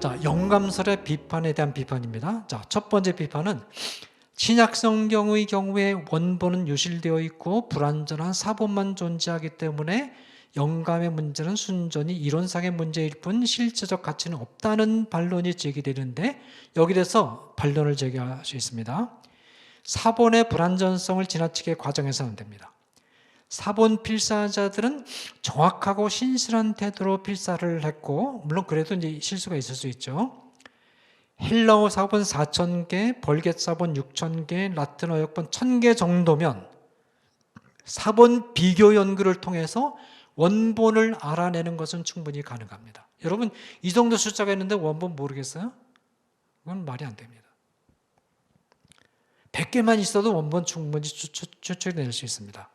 자, 영감설의 비판에 대한 비판입니다. 자, 첫 번째 비판은 신약 성경의 경우에 원본은 유실되어 있고 불완전한 사본만 존재하기 때문에 영감의 문제는 순전히 이론상의 문제일 뿐 실제적 가치는 없다는 반론이 제기되는데, 여기 대해서 반론을 제기할 수 있습니다. 사본의 불완전성을 지나치게 과장해서는 안 됩니다. 사본 필사자들은 정확하고 신실한 태도로 필사를 했고, 물론 그래도 이제 실수가 있을 수 있죠. 헬라어 사본 4,000개, 벌겟 사본 6,000개, 라틴어 역본 1,000개 정도면 사본 비교 연구를 통해서 원본을 알아내는 것은 충분히 가능합니다. 여러분, 이 정도 숫자가 있는데 원본 모르겠어요? 그건 말이 안 됩니다. 100개만 있어도 원본 충분히 추측될 수 있습니다.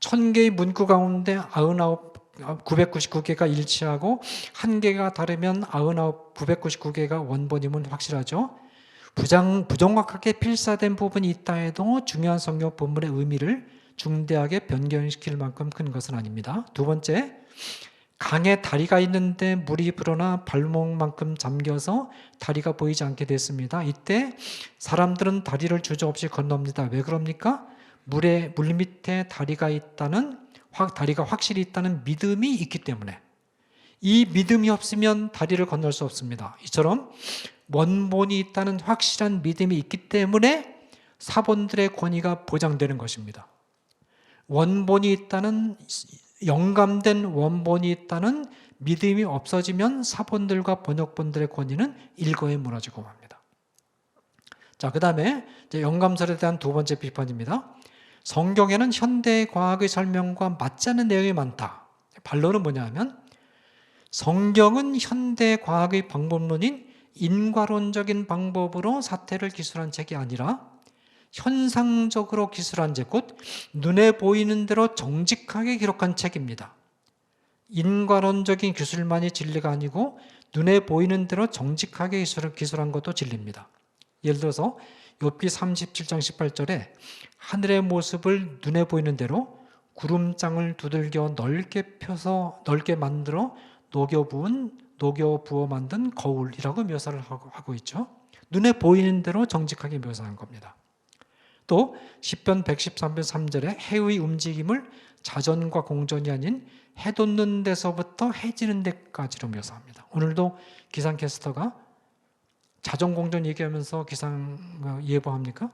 1,000개의 문구 가운데 999개가 일치하고 1개가 다르면 999개가 원본임은 확실하죠. 부정확하게 필사된 부분이 있다 해도 중요한 성경 본문의 의미를 중대하게 변경시킬 만큼 큰 것은 아닙니다. 두 번째, 강에 다리가 있는데 물이 불어나 발목만큼 잠겨서 다리가 보이지 않게 됐습니다. 이때 사람들은 다리를 주저없이 건넙니다. 왜 그럽니까? 물 밑에 다리가 확실히 있다는 믿음이 있기 때문에. 이 믿음이 없으면 다리를 건널 수 없습니다. 이처럼 원본이 있다는 확실한 믿음이 있기 때문에 사본들의 권위가 보장되는 것입니다. 원본이 있다는, 영감된 원본이 있다는 믿음이 없어지면 사본들과 번역본들의 권위는 일거에 무너지고 맙니다. 자, 그 다음에 영감설에 대한 두 번째 비판입니다. 성경에는 현대 과학의 설명과 맞지 않는 내용이 많다. 반론은 뭐냐 하면, 성경은 현대 과학의 방법론인 인과론적인 방법으로 사태를 기술한 책이 아니라 현상적으로 기술한 책, 곧 눈에 보이는 대로 정직하게 기록한 책입니다. 인과론적인 기술만이 진리가 아니고 눈에 보이는 대로 정직하게 기술한 것도 진리입니다. 예를 들어서 욥기 37장 18절에 하늘의 모습을 눈에 보이는 대로 구름장을 두들겨 넓게 만들어 녹여 부어 만든 거울이라고 묘사를 하고 있죠. 눈에 보이는 대로 정직하게 묘사한 겁니다. 또 시편 113편 3절에 해의 움직임을 자전과 공전이 아닌 해 돋는 데서부터 해 지는 데까지로 묘사합니다. 오늘도 기상캐스터가 자전공전 얘기하면서 기상 예보합니까?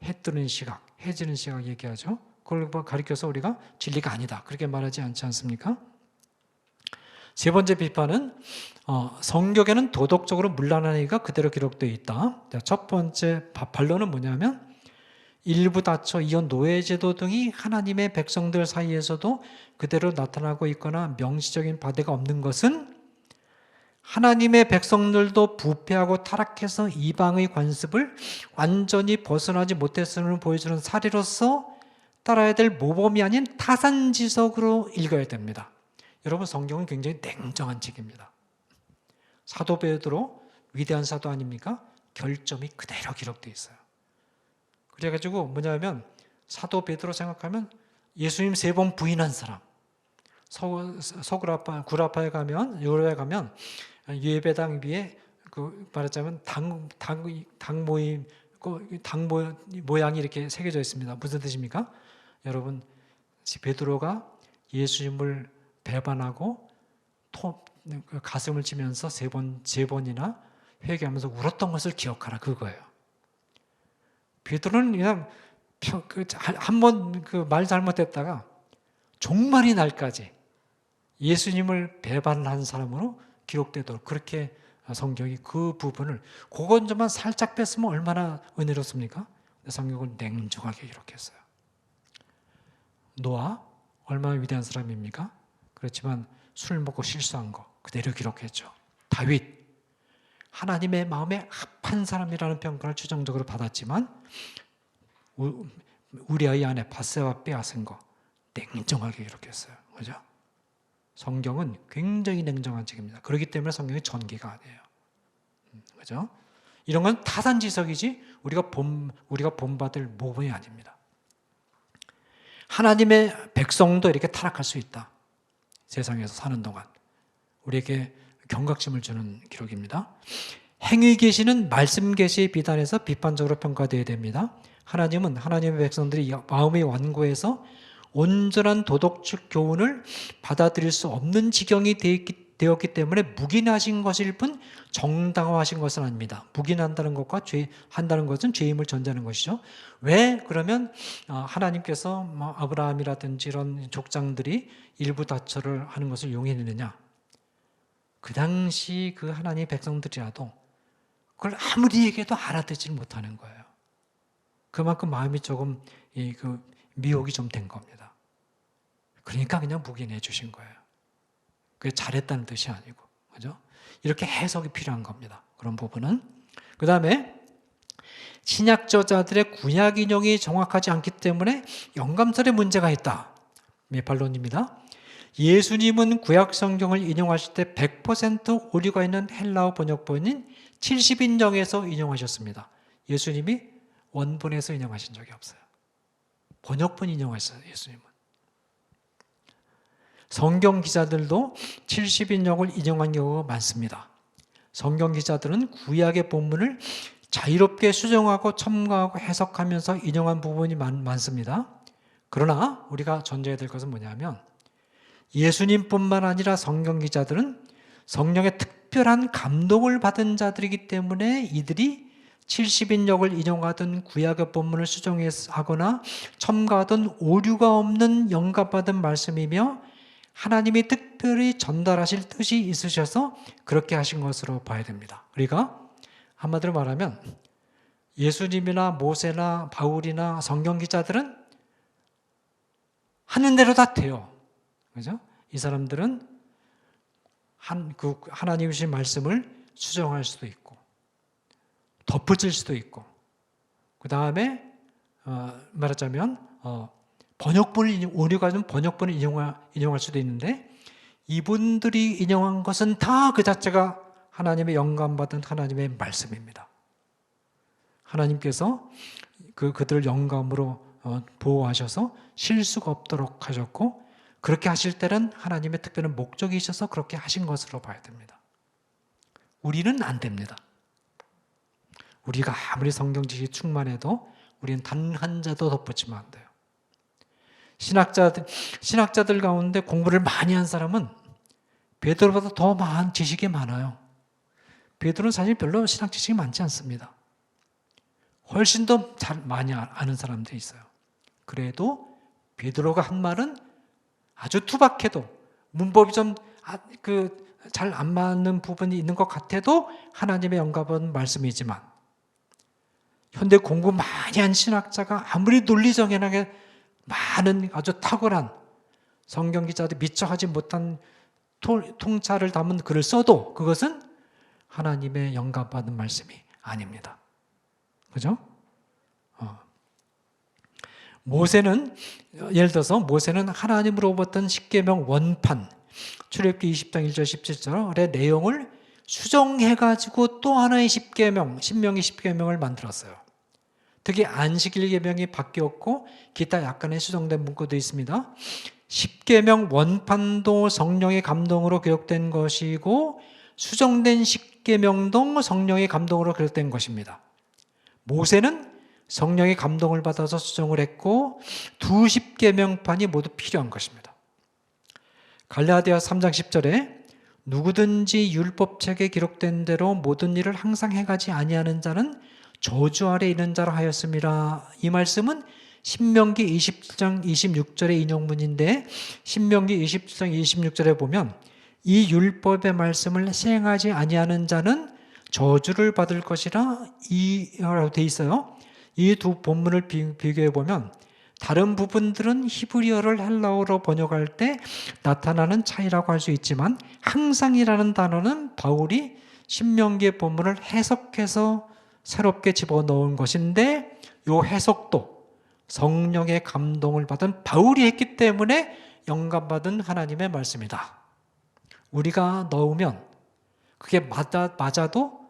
해 뜨는 시각, 해 지는 시각 얘기하죠. 그걸 가리켜서 우리가 진리가 아니다, 그렇게 말하지 않지 않습니까? 세 번째 비판은 성경에는 도덕적으로 문란한 얘기가 그대로 기록되어 있다. 첫 번째 반론은 뭐냐면, 일부 다처, 이혼, 노예제도 등이 하나님의 백성들 사이에서도 그대로 나타나고 있거나 명시적인 바대가 없는 것은 하나님의 백성들도 부패하고 타락해서 이방의 관습을 완전히 벗어나지 못했음을 보여주는 사례로서 따라야 될 모범이 아닌 타산지석으로 읽어야 됩니다. 여러분, 성경은 굉장히 냉정한 책입니다. 사도 베드로, 위대한 사도 아닙니까? 결점이 그대로 기록되어 있어요. 그래가지고 뭐냐면, 사도 베드로 생각하면 예수님 3번 부인한 사람, 구라파에 가면, 요로에 가면 예배당 위에 말하자면 당 모양이 이렇게 새겨져 있습니다. 무슨 뜻입니까? 여러분, 베드로가 예수님을 배반하고 가슴을 치면서 세 번이나 회개하면서 울었던 것을 기억하라, 그거예요. 베드로는 그냥 한번 말 잘못했다가 종말이 날까지 예수님을 배반한 사람으로 기록되도록, 그렇게 성경이 그 부분을, 그건 살짝 뺐으면 얼마나 은혜롭습니까? 성경은 냉정하게 기록했어요. 노아, 얼마나 위대한 사람입니까? 그렇지만 술 먹고 실수한 거 그대로 기록했죠. 다윗, 하나님의 마음에 합한 사람이라는 평가를 추정적으로 받았지만 우리아의 아내 밧세바 빼앗은 거 냉정하게 기록했어요. 그죠? 성경은 굉장히 냉정한 책입니다. 그렇기 때문에 성경이 전기가 아니에요. 그죠? 이런 건 타산지석이지 우리가 본받을 모범이 아닙니다. 하나님의 백성도 이렇게 타락할 수 있다. 세상에서 사는 동안 우리에게 경각심을 주는 기록입니다. 행위 계시는 말씀 계시의 비단에서 비판적으로 평가되어야 됩니다. 하나님은 하나님의 백성들이 마음이 완고해서 온전한 도덕적 교훈을 받아들일 수 없는 지경이 되었기 때문에 묵인하신 것일 뿐 정당화하신 것은 아닙니다. 묵인한다는 것과 한다는 것은 죄임을 전제하는 것이죠. 왜 그러면 하나님께서 아브라함이라든지 이런 족장들이 일부 다처를 하는 것을 용인했느냐? 그 당시 그 하나님의 백성들이라도 그걸 아무리 얘기해도 알아듣지 못하는 거예요. 그만큼 마음이 조금 미혹이 좀 된 겁니다. 그러니까 그냥 묵인해 주신 거예요. 그게 잘했다는 뜻이 아니고, 그죠? 이렇게 해석이 필요한 겁니다. 그런 부분은. 그 다음에 신약 저자들의 구약 인용이 정확하지 않기 때문에 영감설에 문제가 있다. 반론입니다. 예수님은 구약 성경을 인용하실 때 100% 오류가 있는 헬라어 번역본인 70인정에서 인용하셨습니다. 예수님이 원본에서 인용하신 적이 없어요. 번역본 인용하셨어요, 예수님은. 성경 기자들도 70인용을 인용한 경우가 많습니다. 성경 기자들은 구약의 본문을 자유롭게 수정하고 첨가하고 해석하면서 인용한 부분이 많습니다. 그러나 우리가 전제해야 될 것은 뭐냐면 예수님뿐만 아니라 성경 기자들은 성령의 특별한 감동을 받은 자들이기 때문에 이들이 70인역을 인용하든 구약의 본문을 수정하거나 첨가하든 오류가 없는 영감받은 말씀이며 하나님이 특별히 전달하실 뜻이 있으셔서 그렇게 하신 것으로 봐야 됩니다. 그러니까 한마디로 말하면 예수님이나 모세나 바울이나 성경 기자들은 하는 대로 다 돼요. 그죠? 이 사람들은 하나님이 주신 말씀을 수정할 수도 있고 덧붙일 수도 있고 그 다음에 말하자면 번역본을 오류가 좀 번역본을 인용할 수도 있는데 이분들이 인용한 것은 다 그 자체가 하나님의 영감받은 하나님의 말씀입니다. 하나님께서 그들을 영감으로 보호하셔서 실수가 없도록 하셨고 그렇게 하실 때는 하나님의 특별한 목적이 있어서 그렇게 하신 것으로 봐야 됩니다. 우리는 안 됩니다. 우리가 아무리 성경 지식이 충만해도 우리는 단 한 자도 덧붙이면 안 돼요. 신학자들 가운데 공부를 많이 한 사람은 베드로보다 더 많은 지식이 많아요. 베드로는 사실 별로 신학 지식이 많지 않습니다. 훨씬 더 많이 아는 사람들이 있어요. 그래도 베드로가 한 말은 아주 투박해도 문법이 좀 잘 안 맞는 부분이 있는 것 같아도 하나님의 영감받은 말씀이지만 현대 공부 많이 한 신학자가 아무리 논리정연하게 많은 아주 탁월한 성경 기자들 미처 하지 못한 통찰을 담은 글을 써도 그것은 하나님의 영감받은 말씀이 아닙니다. 그죠? 모세는 예를 들어서 모세는 하나님으로부터 십계명 원판 출애굽기 20장 1절 17절의 내용을 수정해가지고 또 하나의 십계명 신명기 십계명을 만들었어요. 특히 안식일 계명이 바뀌었고 기타 약간의 수정된 문구도 있습니다. 십계명 원판도 성령의 감동으로 기록된 것이고 수정된 십계명도 성령의 감동으로 기록된 것입니다. 모세는 성령의 감동을 받아서 수정을 했고 두 십계명판이 모두 필요한 것입니다. 갈라디아서 3장 10절에 누구든지 율법책에 기록된 대로 모든 일을 항상 해가지 아니하는 자는 저주 아래 있는 자라 하였습니다. 이 말씀은 신명기 27장 26절의 인용문인데 신명기 27장 26절에 보면 이 율법의 말씀을 시행하지 아니하는 자는 저주를 받을 것이라 라고 돼 있어요. 이 두 본문을 비교해 보면 다른 부분들은 히브리어를 헬라어로 번역할 때 나타나는 차이라고 할 수 있지만 항상이라는 단어는 바울이 신명기의 본문을 해석해서 새롭게 집어넣은 것인데 이 해석도 성령의 감동을 받은 바울이 했기 때문에 영감받은 하나님의 말씀이다. 우리가 넣으면 그게 맞아도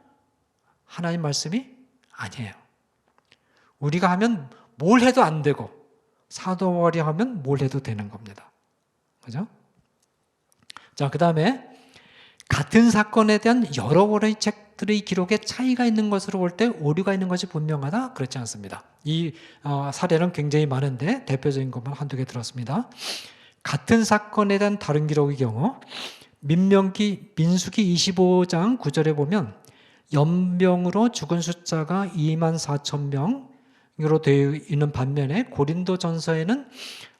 하나님 말씀이 아니에요. 우리가 하면 뭘 해도 안 되고 사도 바울이 하면 뭘 해도 되는 겁니다. 그죠? 자, 그 다음에 같은 사건에 대한 여러 권의 책들의 기록에 차이가 있는 것으로 볼 때 오류가 있는 것이 분명하다? 그렇지 않습니다. 이 사례는 굉장히 많은데 대표적인 것만 한두 개 들었습니다. 같은 사건에 대한 다른 기록의 경우 민수기 25장 9절에 보면 연병으로 죽은 숫자가 2만 4천 명으로 되어 있는 반면에 고린도전서에는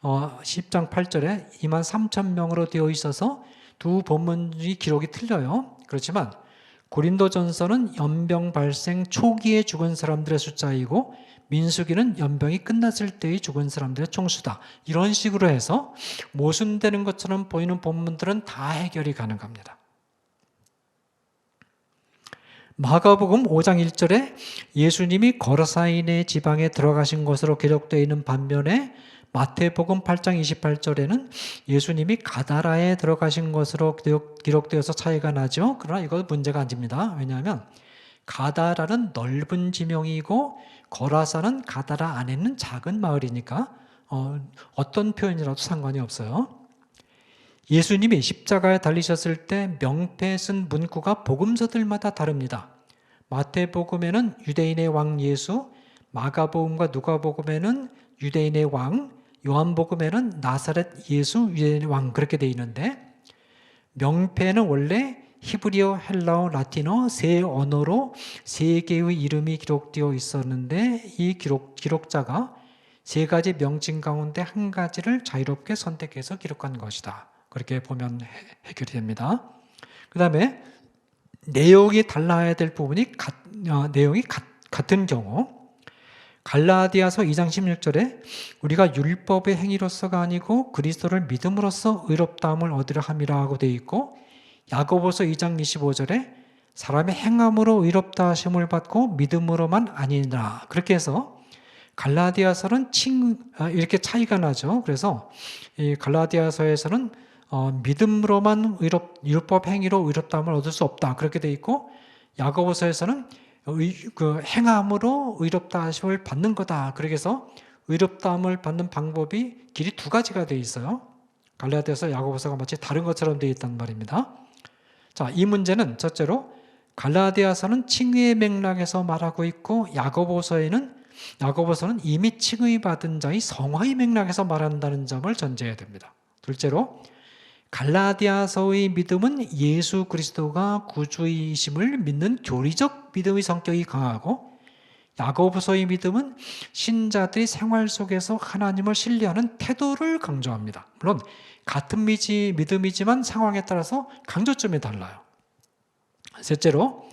10장 8절에 2만 3천 명으로 되어 있어서 두 본문의 기록이 틀려요. 그렇지만 고린도전서는 연병 발생 초기에 죽은 사람들의 숫자이고 민수기는 연병이 끝났을 때의 죽은 사람들의 총수다. 이런 식으로 해서 모순되는 것처럼 보이는 본문들은 다 해결이 가능합니다. 마가복음 5장 1절에 예수님이 거라사인의 지방에 들어가신 것으로 기록되어 있는 반면에 마태복음 8장 28절에는 예수님이 가다라에 들어가신 것으로 기록되어서 차이가 나죠. 그러나 이건 문제가 아닙니다. 왜냐하면 가다라는 넓은 지명이고 거라사는 가다라 안에 있는 작은 마을이니까 어떤 표현이라도 상관이 없어요. 예수님이 십자가에 달리셨을 때 명패에 쓴 문구가 복음서들마다 다릅니다. 마태복음에는 유대인의 왕 예수, 마가복음과 누가복음에는 유대인의 왕, 요한복음에는 나사렛 예수 유대인의 왕 그렇게 되어 있는데 명패는 원래 히브리어, 헬라어, 라틴어 세 언어로 세 개의 이름이 기록되어 있었는데 이 기록자가 세 가지 명칭 가운데 한 가지를 자유롭게 선택해서 기록한 것이다. 그렇게 보면 해결이 됩니다. 그 다음에 내용이 달라야 될 부분이 내용이 같은 경우 갈라디아서 2장 16절에 우리가 율법의 행위로서가 아니고 그리스도를 믿음으로써 의롭다함을 얻으려 함이라 하고 되어 있고 야고보서 2장 25절에 사람의 행함으로 의롭다 하심을 받고 믿음으로만 아니니라. 그렇게 해서 갈라디아서는 이렇게 차이가 나죠. 그래서 이 갈라디아서에서는 믿음으로만 율법 행위로 의롭다함을 얻을 수 없다. 그렇게 되어 있고 야고보서에서는 그 행함으로 의롭다 하심을 받는 거다. 그렇게 해서 의롭다함을 받는 방법이 길이 두 가지가 되어 있어요. 갈라디아서 야고보서가 마치 다른 것처럼 되어 있단 말입니다. 자, 이 문제는 첫째로 갈라디아서는 칭의의 맥락에서 말하고 있고 야고보서는 이미 칭의받은 자의 성화의 맥락에서 말한다는 점을 전제해야 됩니다. 둘째로 갈라디아서의 믿음은 예수 그리스도가 구주이심을 믿는 교리적 믿음의 성격이 강하고 야고보서의 믿음은 신자들이 생활 속에서 하나님을 신뢰하는 태도를 강조합니다. 물론 같은 믿음이지만 상황에 따라서 강조점이 달라요. 셋째로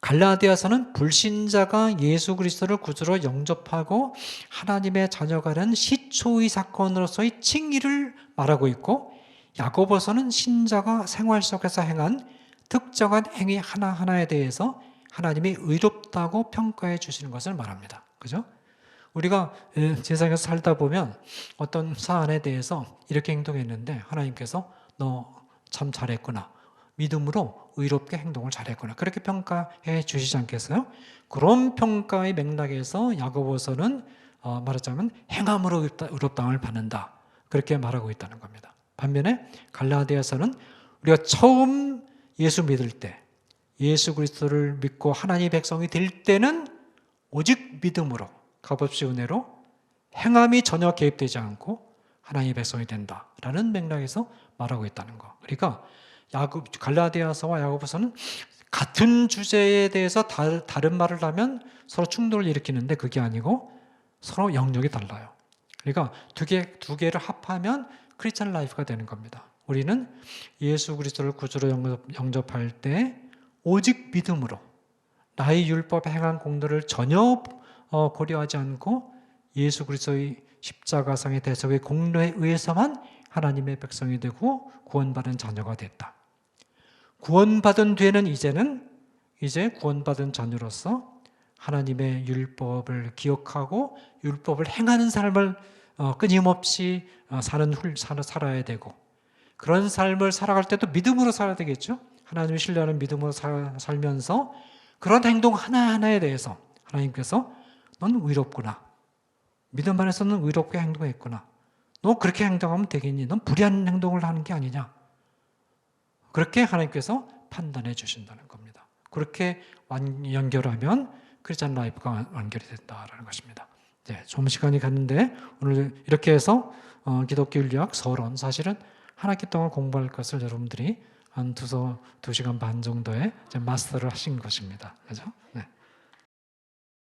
갈라디아서는 불신자가 예수 그리스도를 구주로 영접하고 하나님의 자녀가 된 시초의 사건으로서의 칭의를 말하고 있고 야고보서는 신자가 생활 속에서 행한 특정한 행위 하나하나에 대해서 하나님이 의롭다고 평가해 주시는 것을 말합니다. 그죠? 우리가 세상에서 살다 보면 어떤 사안에 대해서 이렇게 행동했는데 하나님께서 너 참 잘했구나. 믿음으로 의롭게 행동을 잘했구나. 그렇게 평가해 주시지 않겠어요? 그런 평가의 맥락에서 야고보서는 말하자면 행함으로 의롭다함을 받는다. 그렇게 말하고 있다는 겁니다. 반면에 갈라디아서는 우리가 처음 예수 믿을 때 예수 그리스도를 믿고 하나님의 백성이 될 때는 오직 믿음으로 값없이 은혜로 행함이 전혀 개입되지 않고 하나님의 백성이 된다라는 맥락에서 말하고 있다는 거. 그러니까 갈라디아서와 야고보서는 같은 주제에 대해서 다른 말을 하면 서로 충돌을 일으키는데 그게 아니고 서로 영역이 달라요. 그러니까 두 개를 합하면 크리스천 라이프가 되는 겁니다. 우리는 예수 그리스도를 구주로 영접할 때 오직 믿음으로 나의 율법 행한 공로를 전혀 고려하지 않고 예수 그리스도의 십자가상의 대속의 공로에 의해서만 하나님의 백성이 되고 구원받은 자녀가 됐다. 구원받은 뒤에는 이제 구원받은 자녀로서 하나님의 율법을 기억하고 율법을 행하는 삶을 끊임없이 살아야 되고 그런 삶을 살아갈 때도 믿음으로 살아야 되겠죠. 하나님을 신뢰하는 믿음으로 살면서 그런 행동 하나하나에 대해서 하나님께서 넌 의롭구나. 믿음 안에서는 의롭게 행동했구나. 너 그렇게 행동하면 되겠니? 넌 불의한 행동을 하는 게 아니냐. 그렇게 하나님께서 판단해 주신다는 겁니다. 그렇게 연결하면 크리스찬 라이프가 완결이 된다라는 것입니다. 네, 좀 시간이 갔는데 오늘 이렇게 해서 기독교 윤리학 서론 사실은 한 학기 동안 공부할 것을 여러분들이 한 2시간 반 정도에 이제 마스터를 하신 것입니다. 그죠? 네.